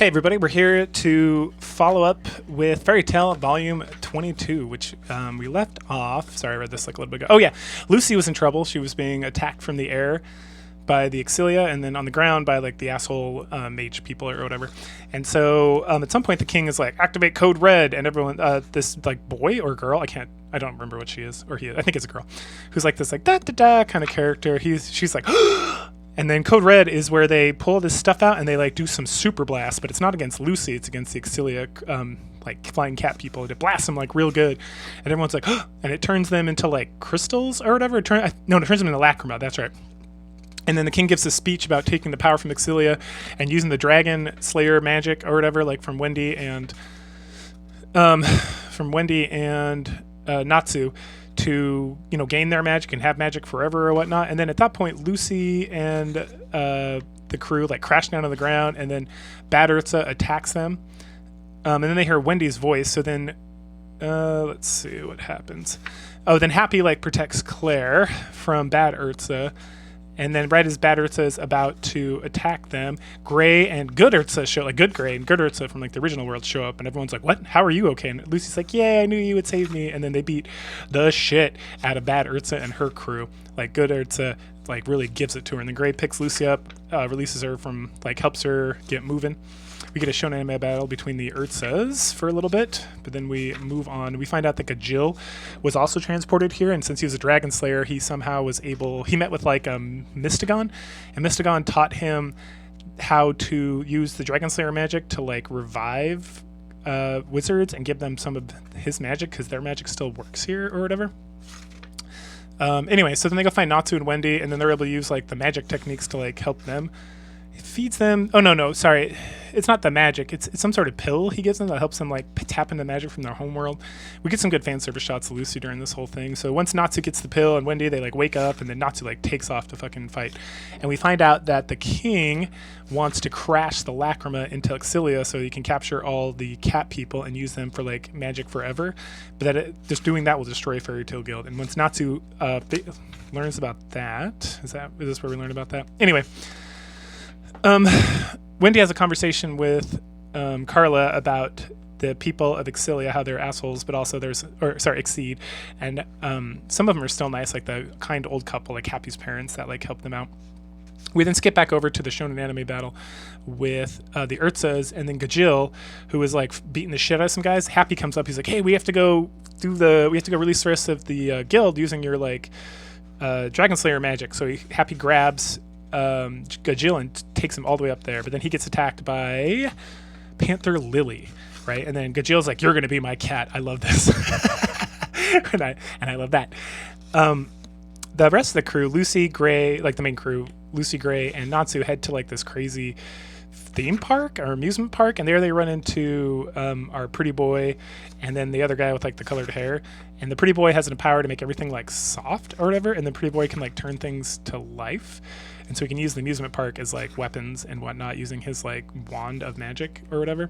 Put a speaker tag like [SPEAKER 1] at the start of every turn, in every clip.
[SPEAKER 1] Hey everybody, we're here to follow up with Fairy Tale Volume 22, which we left off. Sorry, I read this like a little bit ago. Oh yeah, Lucy was in trouble. She was being attacked from the air by the Exilia, and then on the ground by like the asshole mage people or whatever. And so at some point the king is like, activate code red, and everyone, this like boy or girl, I don't remember what she is, or he is, I think it's a girl, who's like this like da da da kind of character. She's like and then Code Red is where they pull this stuff out and they like do some super blast, but it's not against Lucy, it's against the Exilia, like flying cat people. It blasts them like real good, and everyone's like, and it turns them into like crystals or whatever. It turns them into lacrima. That's right. And then the king gives a speech about taking the power from Exilia and using the dragon slayer magic or whatever, like from Wendy and Natsu, to gain their magic and have magic forever or whatnot. And then at that point, Lucy and the crew like crash down to the ground, and then Bad Urza attacks them. And then they hear Wendy's voice. So then let's see what happens. Oh, then Happy like protects Claire from Bad Urza. And then right as Bad Urza is about to attack them, Gray and Good Urza show, like Good Gray and Good Urza from like the original world show up, and everyone's like, what? How are you okay? And Lucy's like, yeah, I knew you would save me. And then they beat the shit out of Bad Urza and her crew. Like Good Urza like really gives it to her. And then Gray picks Lucy up, releases her from, like helps her get moving. We get a shonen anime battle between the Urzas for a little bit, but then we move on. We find out that Gajil was also transported here, and since he was a dragon slayer, he somehow was able... He met with like Mystagon, and Mystagon taught him how to use the dragon slayer magic to like revive wizards and give them some of his magic, because their magic still works here or whatever. Anyway, so then they go find Natsu and Wendy, and then they're able to use like the magic techniques to like help them. It feeds them... Oh, no, sorry. It's not the magic. It's some sort of pill he gives them that helps them, like, tap into magic from their home world. We get some good fan service shots of Lucy during this whole thing. So once Natsu gets the pill and Wendy, they, like, wake up, and then Natsu, like, takes off to fucking fight. And we find out that the king wants to crash the lacrima into Exilia so he can capture all the cat people and use them for, like, magic forever. But that just doing that will destroy Fairy Tale Guild. And once Natsu learns about that... Is this where we learn about that? Anyway... Wendy has a conversation with Carla about the people of Exilia, how they're assholes, but also Exceed, and some of them are still nice, like the kind old couple, like Happy's parents that like help them out. We then skip back over to the shonen anime battle with the Urzas, and then Gajil, who is like beating the shit out of some guys. Happy comes up, he's like, hey, we have to go release the rest of the guild using your like Dragon Slayer magic. So Happy grabs Gajil and takes him all the way up there, but then he gets attacked by Panther Lily, right? And then Gajil's like, you're gonna be my cat. I love this. and I love that. The rest of the crew, Lucy, Gray, like the main crew, Lucy, Gray, and Natsu head to like this crazy theme park or amusement park, and there they run into our pretty boy and then the other guy with like the colored hair. And the pretty boy has a power to make everything like soft or whatever, and the pretty boy can like turn things to life. And so he can use the amusement park as like weapons and whatnot using his like wand of magic or whatever.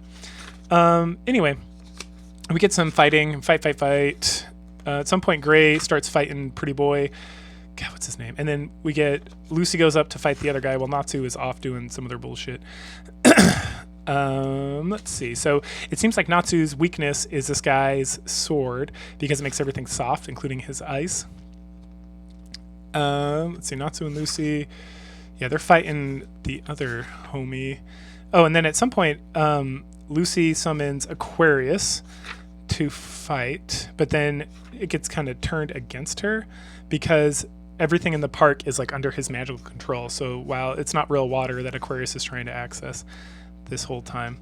[SPEAKER 1] Anyway, we get some fighting, fight. At some point, Gray starts fighting Pretty Boy. God, what's his name? And then we get Lucy goes up to fight the other guy while Natsu is off doing some of their bullshit. Let's see. So it seems like Natsu's weakness is this guy's sword because it makes everything soft, including his ice. Let's see. Natsu and Lucy... Yeah, they're fighting the other homie. Oh, and then at some point, Lucy summons Aquarius to fight, but then it gets kind of turned against her because everything in the park is like under his magical control. So while it's not real water that Aquarius is trying to access this whole time.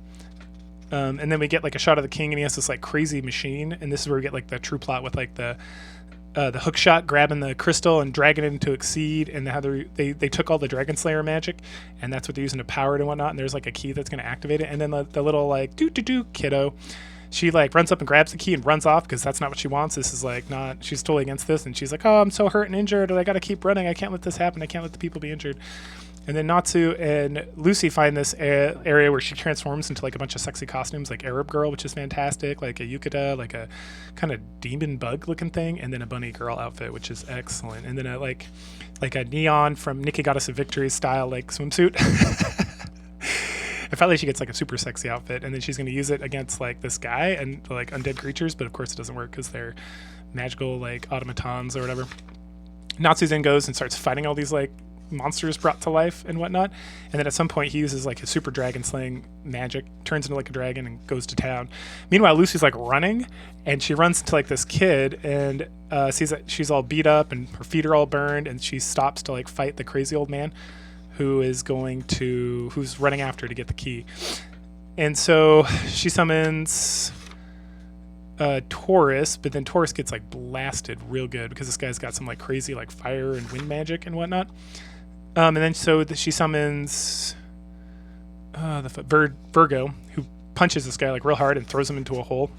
[SPEAKER 1] And then we get like a shot of the king, and he has this like crazy machine, and this is where we get like the true plot with like the hook shot grabbing the crystal and dragging it into Exceed, and how they took all the Dragon Slayer magic, and that's what they're using to power it and whatnot, and there's like a key that's going to activate it. And then the little like doo kiddo, she like runs up and grabs the key and runs off because that's not what she wants. This is like not, she's totally against this, and she's like, oh, I'm so hurt and injured and I got to keep running, I can't let this happen, I can't let the people be injured. And then Natsu and Lucy find this area where she transforms into like a bunch of sexy costumes, like Arab girl, which is fantastic, like a yukata, like a kind of demon bug looking thing, and then a bunny girl outfit, which is excellent. And then a like a neon from Nikki Goddess of Victory style like swimsuit. felt like she gets like a super sexy outfit, and then she's going to use it against like this guy and like undead creatures, but of course it doesn't work because they're magical like automatons or whatever. Natsu then goes and starts fighting all these like monsters brought to life and whatnot, and then at some point he uses like his super dragon slaying magic, turns into like a dragon and goes to town. Meanwhile, Lucy's like running, and she runs into like this kid and sees that she's all beat up and her feet are all burned, and she stops to like fight the crazy old man who's running after her to get the key. And so she summons Taurus, but then Taurus gets like blasted real good because this guy's got some like crazy like fire and wind magic and whatnot. And then she summons Virgo, who punches this guy like real hard and throws him into a hole.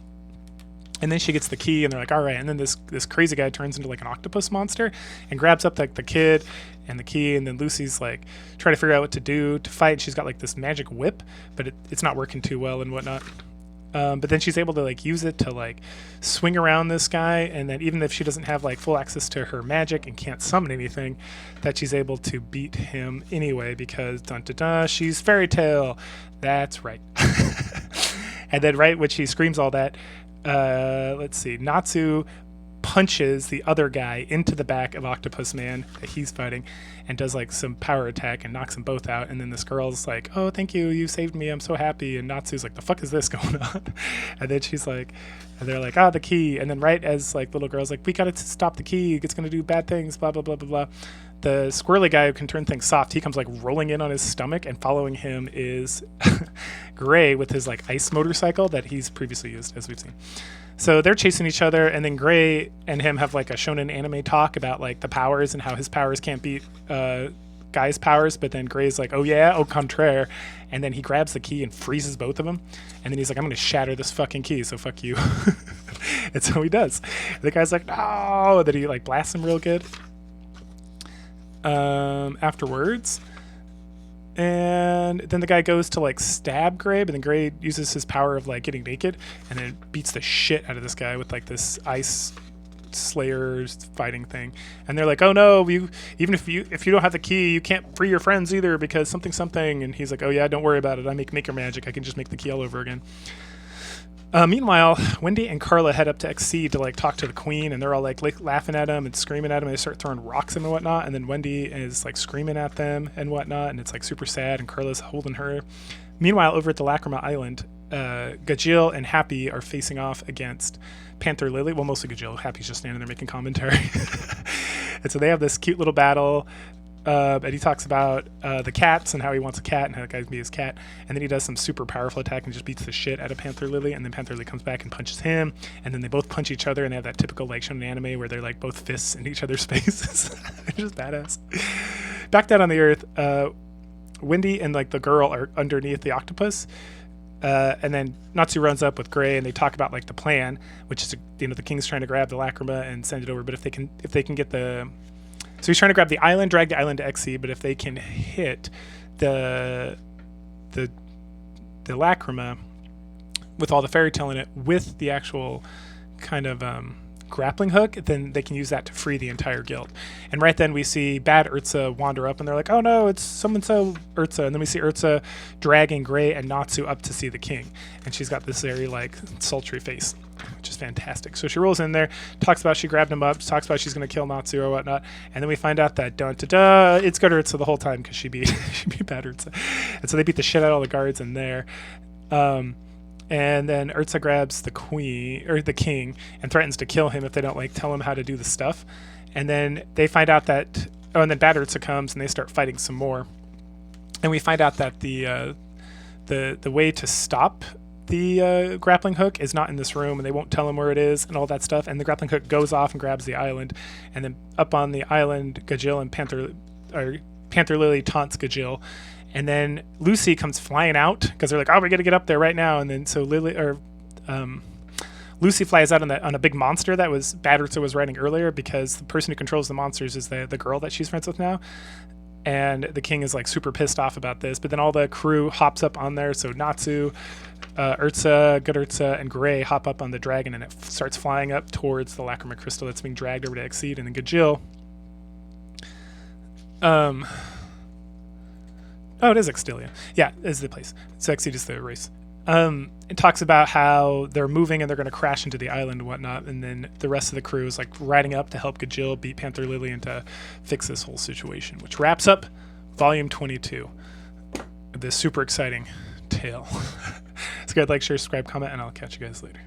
[SPEAKER 1] And then she gets the key, and they're like, all right. And then this crazy guy turns into like an octopus monster and grabs up like the kid and the key. And then Lucy's like trying to figure out what to do to fight. And she's got like this magic whip, but it's not working too well and whatnot. But then she's able to like use it to like swing around this guy, and then even if she doesn't have like full access to her magic and can't summon anything, that she's able to beat him anyway because dun dun dun, she's fairy tale. That's right. And then right when she screams all that, let's see, Natsu punches the other guy into the back of Octopus Man that he's fighting and does like some power attack and knocks them both out. And then this girl's like, oh, thank you, you saved me, I'm so happy. And Natsu's like, the fuck is this going on? And then she's like, and they're like, the key. And then right as like little girl's like, we gotta stop the key, it's gonna do bad things, blah blah blah blah blah, the squirrely guy who can turn things soft, he comes like rolling in on his stomach, and following him is Gray with his like ice motorcycle that he's previously used, as we've seen. So they're chasing each other, and then Gray and him have like a shonen anime talk about like the powers and how his powers can't beat Guy's powers, but then Gray's like, oh yeah, au contraire, and then he grabs the key and freezes both of them, and then he's like, I'm gonna shatter this fucking key, so fuck you. And so he does. The guy's like, no, and then he like blasts him real good afterwards. And then the guy goes to like stab Gray, but then Gray uses his power of like getting naked and then beats the shit out of this guy with like this ice slayer fighting thing. And they're like, oh no, even if you don't have the key, you can't free your friends either because something. And he's like, oh yeah, don't worry about it, I make maker magic, I can just make the key all over again. Meanwhile, Wendy and Carla head up to Exceed to like talk to the queen, and they're all like laughing at him and screaming at him, and they start throwing rocks at him and whatnot, and then Wendy is like screaming at them and whatnot, and it's like super sad, and Carla's holding her. Meanwhile, over at the Lacrima Island, Gajil and Happy are facing off against Panther Lily. Well, mostly Gajil. Happy's just standing there making commentary. And so they have this cute little battle. And he talks about the cats and how he wants a cat and how the guy can be his cat. And then he does some super powerful attack and just beats the shit out of Panther Lily. And then Panther Lily comes back and punches him. And then they both punch each other, and they have that typical like shonen anime where they're like both fists in each other's faces. They're just badass. Back down on the earth, Wendy and like the girl are underneath the octopus. And then Natsu runs up with Gray, and they talk about like the plan, which is the king's trying to grab the Lacrima and send it over. But if they can get so he's trying to grab the island, drag the island to Exceed, but if they can hit the Lacrima with all the fairy tale in it with the actual kind of grappling hook, then they can use that to free the entire guild. And right then we see Bad Urza wander up, and they're like, oh no, it's so Urza. And then we see Urza dragging Gray and Natsu up to see the king, and she's got this very like sultry face, which is fantastic. So she rolls in there, talks about she grabbed him up, talks about she's going to kill Natsu or whatnot, and then we find out that it's good Urza the whole time because she beat Bad Urza. And so they beat the shit out of all the guards in there. And then Urza grabs the king and threatens to kill him if they don't like tell him how to do the stuff. And then they find out that and then Bad Urza comes, and they start fighting some more. And we find out that the way to stop the grappling hook is not in this room, and they won't tell him where it is and all that stuff. And the grappling hook goes off and grabs the island, and then up on the island, Gajil and Panther Lily taunts Gajil. And then Lucy comes flying out because they're like, oh, we got to get up there right now. And then so Lucy flies out on a big monster that was Bad Urza was riding earlier, because the person who controls the monsters is the girl that she's friends with now. And the king is like super pissed off about this. But then all the crew hops up on there. So Natsu, Urza, Good Urza, and Gray hop up on the dragon, and it starts flying up towards the Lacrima crystal that's being dragged over to Exceed. And then Gajil Oh, it is Extilia. Yeah, is the place. So Exceed is the race. It talks about how they're moving and they're going to crash into the island and whatnot, and then the rest of the crew is like riding up to help Gajil beat Panther Lily and to fix this whole situation, which wraps up Volume 22. This super exciting tale. It's good. Like, share, subscribe, comment, and I'll catch you guys later.